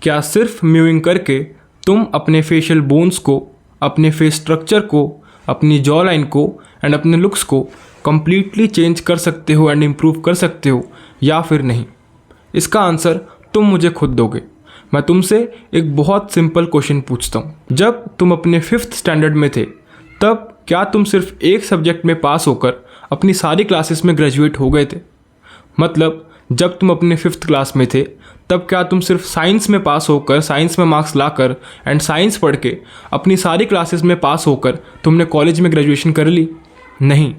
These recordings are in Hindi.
क्या सिर्फ म्यूइंग करके तुम अपने फेशियल बोन्स को, अपने फेस स्ट्रक्चर को, अपनी जॉ लाइन को एंड अपने लुक्स को कम्प्लीटली चेंज कर सकते हो एंड इम्प्रूव कर सकते हो या फिर नहीं? इसका आंसर तुम मुझे खुद दोगे। मैं तुमसे एक बहुत सिंपल क्वेश्चन पूछता हूँ। जब तुम अपने 5th स्टैंडर्ड में थे तब क्या तुम सिर्फ एक सब्जेक्ट में पास होकर अपनी सारी क्लासेस में ग्रेजुएट हो गए थे? मतलब जब तुम अपने 5th क्लास में थे तब क्या तुम सिर्फ साइंस में पास होकर, साइंस में मार्क्स लाकर एंड साइंस पढ़ के अपनी सारी क्लासेस में पास होकर तुमने कॉलेज में ग्रेजुएशन कर ली? नहीं,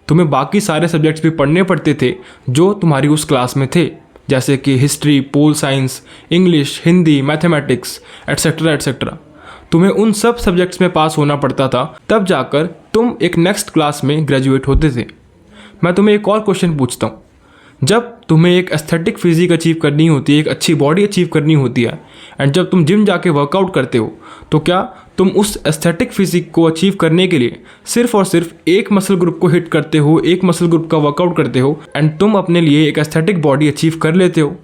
तुम्हें बाकी सारे सब्जेक्ट्स भी पढ़ने पड़ते थे जो तुम्हारी उस क्लास में थे, जैसे कि history, pol science, English, Hindi, mathematics etcetera etcetera. तुम्हें उन सब सब्जेक्ट्स में पास होना पड़ता था, तब जाकर तुम एक नेक्स्ट क्लास में ग्रेजुएट होते थे। मैं तुम्हें एक और क्वेश्चन पूछता हूँ। जब तुम्हें एक एस्थेटिक फिजिक अचीव करनी होती है, एक अच्छी बॉडी अचीव करनी होती है एंड जब तुम जिम जाके वर्कआउट करते हो, तो क्या तुम उस एस्थेटिक फिजिक को अचीव करने के लिए सिर्फ और सिर्फ एक मसल ग्रुप को हिट करते हो, एक मसल ग्रुप का वर्कआउट करते हो एंड तुम अपने लिए एक एस्थेटिक बॉडी अचीव कर लेते हो?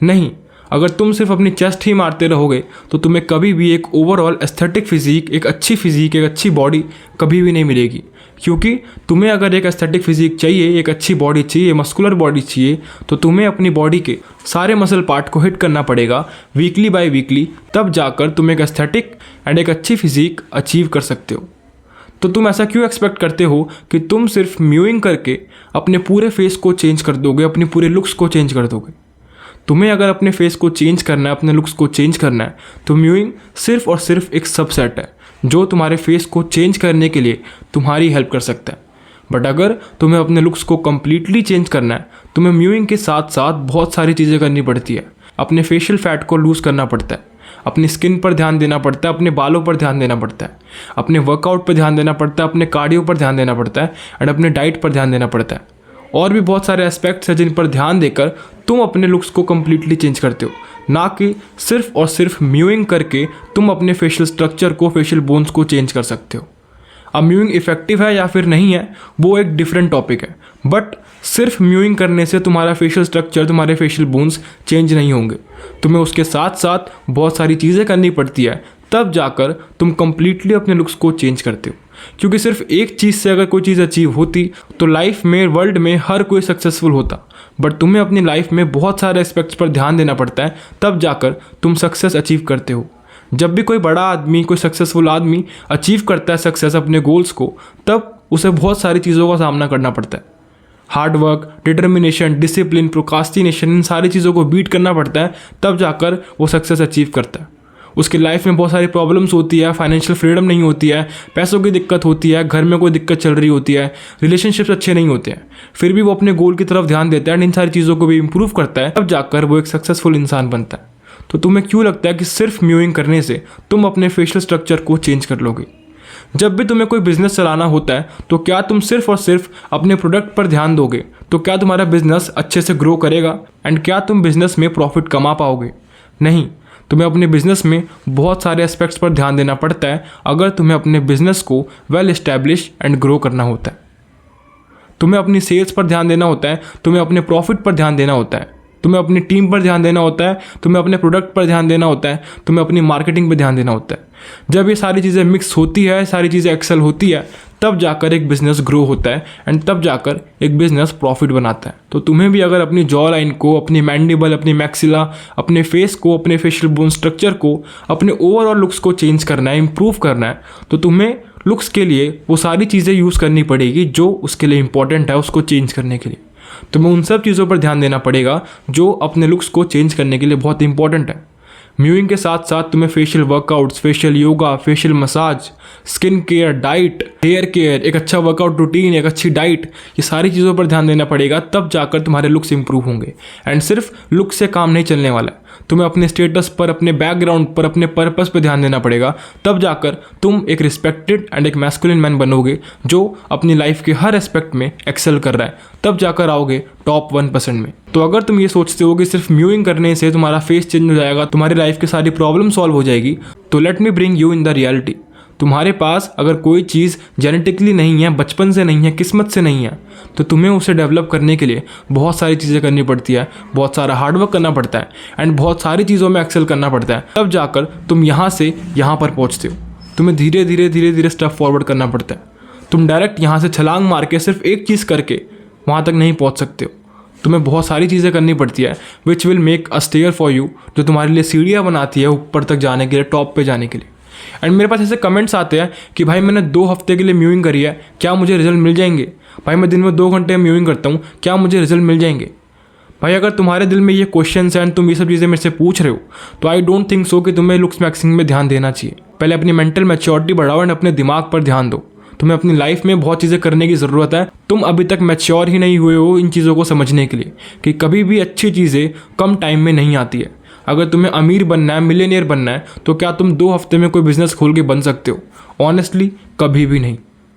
नहीं, अगर तुम सिर्फ अपनी चेस्ट ही मारते रहोगे तो तुम्हें कभी भी एक ओवरऑल एस्थेटिक फिजिक, एक अच्छी फिजिक, एक अच्छी बॉडी कभी भी नहीं मिलेगी। क्योंकि तुम्हें अगर एक एस्थेटिक फिजिक चाहिए, एक अच्छी बॉडी चाहिए, मस्कुलर बॉडी चाहिए, तो तुम्हें अपनी बॉडी के सारे मसल पार्ट को हिट करना पड़ेगा वीकली बाय वीकली, तब जाकर तुम एक एस्थेटिक एंड एक अच्छी फिजिक अचीव कर सकते हो। तो तुम ऐसा क्यों एक्सपेक्ट करते हो कि तुम सिर्फ म्यूइंग करके अपने पूरे फेस को चेंज कर दोगे, अपनी पूरे लुक्स को चेंज कर दोगे? तुम्हें अगर अपने फेस को चेंज करना है, अपने लुक्स को चेंज करना है, तो म्यूइंग सिर्फ और सिर्फ एक सबसेट है जो तुम्हारे फेस को चेंज करने के लिए तुम्हारी हेल्प कर सकता है। बट अगर तुम्हें अपने लुक्स को कम्प्लीटली चेंज करना है, तुम्हें म्यूइंग के साथ साथ बहुत सारी चीज़ें करनी पड़ती है। अपने फेशियल फैट को लूज़ करना पड़ता है, अपनी स्किन पर ध्यान देना पड़ता है, अपने बालों पर ध्यान देना पड़ता है, अपने वर्कआउट पर ध्यान देना पड़ता है, अपने कार्डियो पर ध्यान देना पड़ता है एंड अपने डाइट पर ध्यान देना पड़ता है। और भी बहुत सारे एस्पेक्ट्स हैं जिन पर ध्यान देकर तुम अपने लुक्स को कम्प्लीटली चेंज करते हो, ना कि सिर्फ और सिर्फ म्यूइंग करके तुम अपने फेशियल स्ट्रक्चर को, फेशियल बोन्स को चेंज कर सकते हो। अब म्यूइंग इफेक्टिव है या फिर नहीं है वो एक डिफरेंट टॉपिक है, बट सिर्फ म्यूइंग करने से तुम्हारा फेशियल स्ट्रक्चर, तुम्हारे फेशियल बोन्स चेंज नहीं होंगे। तुम्हें उसके साथ साथ बहुत सारी चीज़ें करनी पड़ती है, तब जाकर तुम कम्प्लीटली अपने लुक्स को चेंज करते हो। क्योंकि सिर्फ एक चीज़ से अगर कोई चीज़ अचीव होती तो लाइफ में, वर्ल्ड में हर कोई सक्सेसफुल होता, बट तुम्हें अपनी लाइफ में बहुत सारे एस्पेक्ट्स पर ध्यान देना पड़ता है, तब जाकर तुम सक्सेस अचीव करते हो। जब भी कोई बड़ा आदमी, कोई सक्सेसफुल आदमी अचीव करता है सक्सेस, अपने गोल्स को, तब उसे बहुत सारी चीज़ों का सामना करना पड़ता है। Hard work, determination, discipline, procrastination, इन सारी चीज़ों को बीट करना पड़ता है, तब जाकर वो सक्सेस अचीव करता है। उसकी लाइफ में बहुत सारी प्रॉब्लम्स होती है, फाइनेंशियल फ्रीडम नहीं होती है, पैसों की दिक्कत होती है, घर में कोई दिक्कत चल रही होती है, रिलेशनशिप्स अच्छे नहीं होते हैं, फिर भी वो अपने गोल की तरफ ध्यान देता है एंड इन सारी चीज़ों को भी इम्प्रूव करता है, तब जाकर वो एक सक्सेसफुल इंसान बनता है। तो तुम्हें क्यों लगता है कि सिर्फ म्यूइंग करने से तुम अपने फेशियल स्ट्रक्चर को चेंज कर लोगे? जब भी तुम्हें कोई बिजनेस चलाना होता है तो क्या तुम सिर्फ और सिर्फ अपने प्रोडक्ट पर ध्यान दोगे तो क्या तुम्हारा बिजनेस अच्छे से ग्रो करेगा एंड क्या तुम बिजनेस में प्रॉफिट कमा पाओगे? नहीं, तुम्हें अपने बिजनेस में बहुत सारे एस्पेक्ट्स पर ध्यान देना पड़ता है अगर तुम्हें अपने बिजनेस को वेल एस्टैब्लिश एंड ग्रो करना होता है। तुम्हें अपनी सेल्स पर ध्यान देना होता है, तुम्हें अपने प्रॉफिट पर ध्यान देना होता है, तुम्हें अपनी टीम पर ध्यान देना होता है, तुम्हें अपने प्रोडक्ट पर ध्यान देना होता है, तुम्हें अपनी मार्केटिंग पर ध्यान देना होता है। जब ये सारी चीज़ें मिक्स होती है, सारी चीज़ें एक्सेल होती है, तब जाकर एक बिज़नेस ग्रो होता है एंड तब जाकर एक बिज़नेस प्रॉफिट बनाता है। तो तुम्हें भी अगर अपनी जॉ लाइन को, अपनी मैंडिबल, अपनी मैक्सिला, अपने फेस को, अपने फेशियल बोन स्ट्रक्चर को, अपने ओवरऑल लुक्स को चेंज करना है, इंप्रूव करना है, तो तुम्हें लुक्स के लिए वो सारी चीज़ें यूज़ करनी पड़ेगी जो उसके लिए इंपॉर्टेंट है, उसको चेंज करने के लिए। तुम्हें उन सब चीज़ों पर ध्यान देना पड़ेगा जो अपने लुक्स को चेंज करने के लिए बहुत इंपॉर्टेंट है। म्यूइंग के साथ साथ तुम्हें facial workouts, facial yoga, facial massage, skin care, diet, hair care, एक अच्छा वर्कआउट रूटीन, एक अच्छी डाइट, ये सारी चीज़ों पर ध्यान देना पड़ेगा, तब जाकर तुम्हारे लुक्स इंप्रूव होंगे। एंड सिर्फ लुक से काम नहीं चलने वाला है, तुम्हें अपने स्टेटस पर, अपने बैकग्राउंड पर, अपने पर्पस पर ध्यान देना पड़ेगा, तब जाकर तुम एक रिस्पेक्टेड एंड एक मैस्कुलिन मैन बनोगे जो अपनी लाइफ के हर एस्पेक्ट में एक्सेल कर रहा है, तब जाकर आओगे टॉप 1% में। तो अगर तुम ये सोचते हो कि सिर्फ म्यूइंग करने से तुम्हारा फेस चेंज हो जाएगा, तुम्हारी लाइफ की सारी प्रॉब्लम सॉल्व हो जाएगी, तो let me bring you in the reality. तुम्हारे पास अगर कोई चीज़ जेनेटिकली नहीं है, बचपन से नहीं है, किस्मत से नहीं है, तो तुम्हें उसे डेवलप करने के लिए बहुत सारी चीज़ें करनी पड़ती है, बहुत सारा हार्डवर्क करना पड़ता है एंड बहुत सारी चीज़ों में एक्सेल करना पड़ता है। तब जाकर तुम यहाँ से यहाँ पर पहुँचते हो। तुम्हें धीरे धीरे स्टेप फॉरवर्ड करना पड़ता है। तुम डायरेक्ट यहाँ से छलांग मार के सिर्फ एक चीज़ करके वहाँ तक नहीं पहुँच सकते हो। तुम्हें बहुत सारी चीज़ें करनी पड़ती है which will make a stare for you, जो तुम्हारे लिए सीढ़ियाँ बनाती है ऊपर तक जाने के लिए, टॉप पे जाने के लिए। एंड मेरे पास ऐसे कमेंट्स आते हैं कि भाई मैंने 2 हफ्ते के लिए म्यूइंग करी है, क्या मुझे रिजल्ट मिल जाएंगे? भाई मैं दिन में 2 घंटे म्यूइंग करता हूँ, क्या मुझे रिजल्ट मिल जाएंगे? भाई अगर तुम्हारे दिल में ये क्वेश्चन है एंड तुम ये सब चीज़ें मेरे से पूछ रहे हो, तो आई डोंट थिंक सो कि तुम्हें लुक्स मैक्सिंग में ध्यान देना चाहिए। पहले अपनी मेंटल मैच्योरिटी बढ़ाओ एंड अपने दिमाग पर ध्यान दो। तुम्हें अपनी लाइफ में बहुत चीज़ें करने की ज़रूरत है। तुम अभी तक मैच्योर ही नहीं हुए हो इन चीज़ों को समझने के लिए कि कभी भी अच्छी चीज़ें कम टाइम में नहीं आती है। अगर तुम्हें अमीर बनना है, मिलियनियर बनना है, तो क्या तुम 2 हफ्ते में कोई बिजनेस खोल के बन सकते हो? ऑनेस्टली कभी भी नहीं।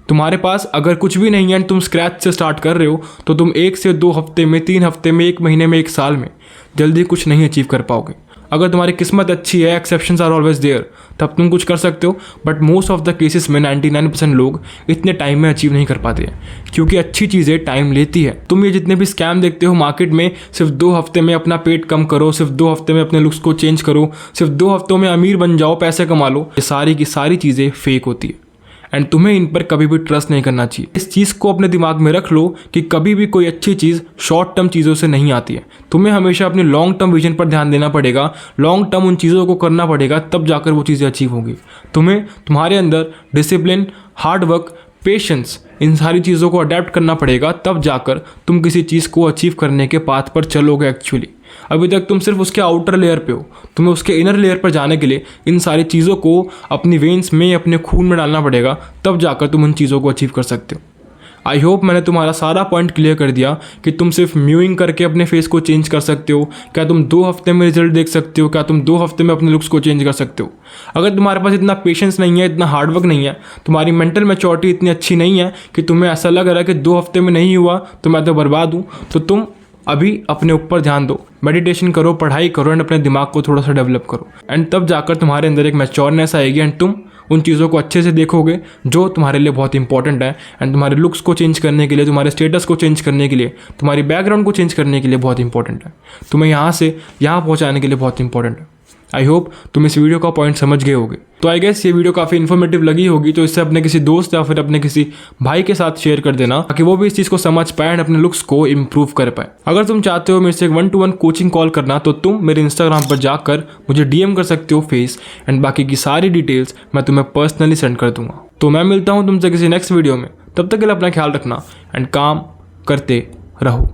तुम्हारे पास अगर कुछ भी नहीं है एंड तुम स्क्रैच से स्टार्ट कर रहे हो, तो तुम 1 से 2 हफ्ते में, 3 हफ्ते में, 1 महीने में, 1 साल में जल्दी कुछ नहीं अचीव कर पाओगे। अगर तुम्हारी किस्मत अच्छी है, एक्सेप्शंस आर ऑलवेज देयर, तब तुम कुछ कर सकते हो। But most of the cases में 99% लोग इतने टाइम में अचीव नहीं कर पाते हैं, क्योंकि अच्छी चीज़ें टाइम लेती है। तुम ये जितने भी स्कैम देखते हो मार्केट में, सिर्फ 2 हफ्ते में अपना पेट कम करो, सिर्फ 2 हफ्ते में अपने लुक्स को चेंज करो, सिर्फ 2 हफ्तों में अमीर बन जाओ, पैसे कमा लो, ये सारी की सारी चीज़ें फेक होती है एंड तुम्हें इन पर कभी भी ट्रस्ट नहीं करना चाहिए। इस चीज़ को अपने दिमाग में रख लो कि कभी भी कोई अच्छी चीज़ शॉर्ट टर्म चीज़ों से नहीं आती है। तुम्हें हमेशा अपनी लॉन्ग टर्म विजन पर ध्यान देना पड़ेगा, लॉन्ग टर्म उन चीज़ों को करना पड़ेगा, तब जाकर वो चीज़ें अचीव होंगी। तुम्हें तुम्हारे अंदर डिसिप्लिन, हार्डवर्क, पेशेंस, इन सारी चीज़ों को अडेप्ट करना पड़ेगा, तब जाकर तुम किसी चीज़ को अचीव करने के पाथ पर चलोगे एक्चुअली। अभी तक तुम सिर्फ उसके आउटर लेयर पे हो। तुम्हें उसके इनर लेयर पर जाने के लिए इन सारी चीज़ों को अपनी वेन्स में, अपने खून में डालना पड़ेगा, तब जाकर तुम उन चीज़ों को अचीव कर सकते हो। आई होप मैंने तुम्हारा सारा पॉइंट क्लियर कर दिया कि तुम सिर्फ म्यूइंग करके अपने फेस को चेंज कर सकते हो। क्या तुम 2 हफ्ते में रिजल्ट देख सकते हो? क्या तुम 2 हफ्ते में अपने लुक्स को चेंज कर सकते हो? अगर तुम्हारे पास इतना पेशेंस नहीं है, इतना हार्डवर्क नहीं है, तुम्हारी मेंटल मैच्योरिटी इतनी अच्छी नहीं है कि तुम्हें ऐसा लग रहा है कि 2 हफ्ते में नहीं हुआ तो मैं तो बर्बाद हूँ, तो तुम अभी अपने ऊपर ध्यान दो, मेडिटेशन करो, पढ़ाई करो एंड अपने दिमाग को थोड़ा सा डेवलप करो एंड तब जाकर तुम्हारे अंदर एक मैच्योरनेस आएगी एंड तुम उन चीज़ों को अच्छे से देखोगे जो तुम्हारे लिए बहुत इंपॉर्टेंट है एंड तुम्हारे लुक्स को चेंज करने के लिए, तुम्हारे स्टेटस को चेंज करने के लिए, तुम्हारी बैकग्राउंड को चेंज करने के लिए बहुत इंपॉर्टेंट है, तुम्हें यहाँ से यहाँ पहुँचाने के लिए बहुत इंपॉर्टेंट है। आई होप तुम इस वीडियो का पॉइंट समझ गए होगे। तो आई गेस ये वीडियो काफ़ी इन्फॉर्मेटिव लगी होगी, तो इससे अपने किसी दोस्त या फिर अपने किसी भाई के साथ शेयर कर देना ताकि वो भी इस चीज़ को समझ पाए एंड अपने लुक्स को इम्प्रूव कर पाए। अगर तुम चाहते हो मेरे से एक 1-to-1 कोचिंग कॉल करना, तो तुम मेरे इंस्टाग्राम पर जाकर मुझे DM कर सकते हो फेस, एंड बाकी की सारी डिटेल्स मैं तुम्हें पर्सनली सेंड कर दूंगा। तो मैं मिलता हूँ तुमसे किसी नेक्स्ट वीडियो में, तब तक के लिए अपना ख्याल रखना एंड काम करते रहो।